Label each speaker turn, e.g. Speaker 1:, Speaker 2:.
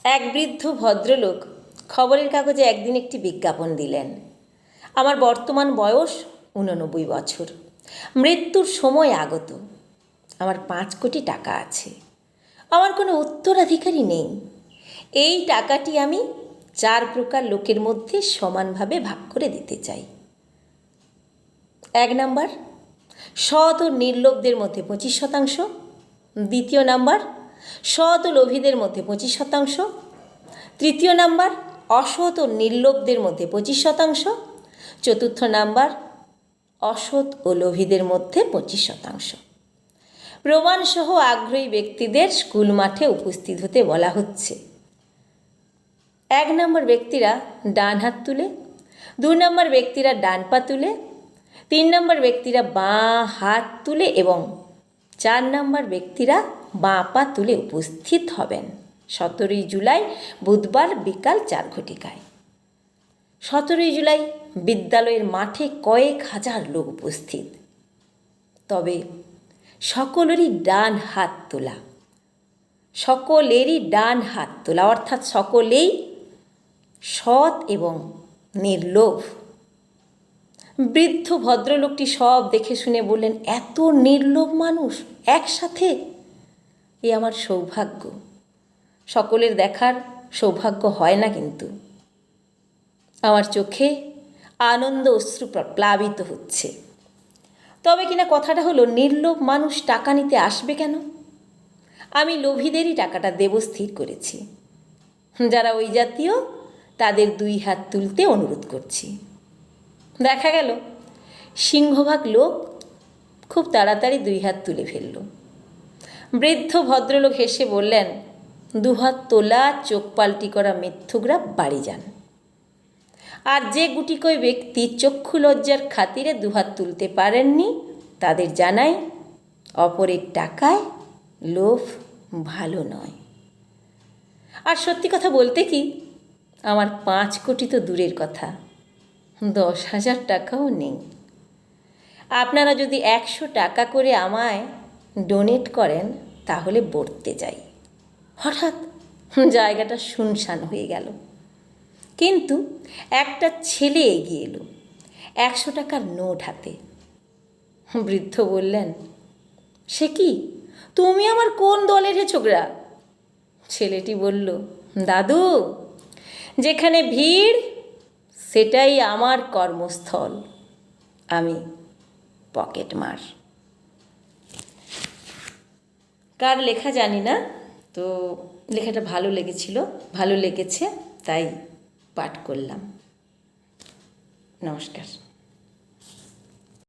Speaker 1: এক বৃদ্ধ ভদ্রলোক খবরের কাগজে একদিন একটি বিজ্ঞাপন দিলেন। আমার বর্তমান বয়স 89 বছর, মৃত্যুর সময় আগত। আমার 5 কোটি টাকা আছে, আমার কোনো উত্তরাধিকারী নেই। এই টাকাটি আমি 4 প্রকার লোকের মধ্যে সমানভাবে ভাগ করে দিতে চাই। 1 নাম্বার, সৎ ও নির্লোভদের মধ্যে 25%। 2 নাম্বার, সৎ ও লোভীদের মধ্যে 25%। 3 নাম্বার, অসৎ ও নির্লোভদের মধ্যে 25%। 4 নাম্বার, অসৎ ও লোভীদের মধ্যে 25%। প্রমাণসহ আগ্রহী ব্যক্তিদের স্কুল মাঠে উপস্থিত হতে বলা হচ্ছে। 1 নম্বর ব্যক্তিরা ডান হাত তুলে, 2 নম্বর ব্যক্তিরা ডান পা তুলে, 3 নম্বর ব্যক্তিরা বাঁ হাত তুলে এবং 4 নম্বর ব্যক্তিরা বাঁ পা তুলে উপস্থিত হবেন 17 জুলাই বুধবার বিকাল 4 ঘটিকায়। 17 জুলাই বিদ্যালয়ের মাঠে কয়েক হাজার লোক উপস্থিত। তবে সকলেরই ডান হাত তোলা, সকলেরই ডান হাত তোলা, অর্থাৎ সকলেই সৎ এবং নির্লোভ। বৃদ্ধ ভদ্রলোকটি সব দেখে শুনে বললেন, এত নির্লোভ মানুষ একসাথে, এ আমার সৌভাগ্য। সকলের দেখার সৌভাগ্য হয় না, কিন্তু আমার চোখে আনন্দ অশ্রু প্লাবিত হচ্ছে। তবে কিনা কথাটা হলো, নির্লোভ মানুষ টাকা নিতে আসবে কেন? আমি লোভীদেরই টাকাটা দেব স্থির করেছি। যারা ওই জাতীয় তাদের 2 হাত তুলতে অনুরোধ করছি। দেখা গেল সিংহভাগ লোক খুব তাড়াতাড়ি 2 হাত তুলে ফেলল। বৃদ্ধ ভদ্রলোক হেসে বললেন, 2 হাত তোলা চোখ পাল্টি করা মিথ্যুকরা বাড়ি যান। আর যে গুটিকয় ব্যক্তি চক্ষু লজ্জার খাতিরে 2 হাত তুলতে পারেননি, তাদের জানাই অপরের টাকায় লোভ ভালো নয়। আর সত্যি কথা বলতে কি, আমার 5 কোটি তো দূরের কথা, 10,000 টাকাও নেই। আপনারা যদি 100 টাকা করে আমায় ডোনেট করেন তাহলে বর্তে যাই। হঠাৎ জায়গাটা শুনশান হয়ে গেল, কিন্তু একটা ছেলে এগিয়ে এলো 100 টাকার নোট হাতে। বৃদ্ধ বললেন, সে কি, তুমি আমার কোন দলের হে ছোকরা? ছেলেটি বলল, দাদু, যেখানে ভিড় সেটাই আমার কর্মস্থল, আমি পকেট মার। কার লেখা জানি না, তো লেখাটা ভালো লেগেছে, তাই পাঠ করলাম। নমস্কার।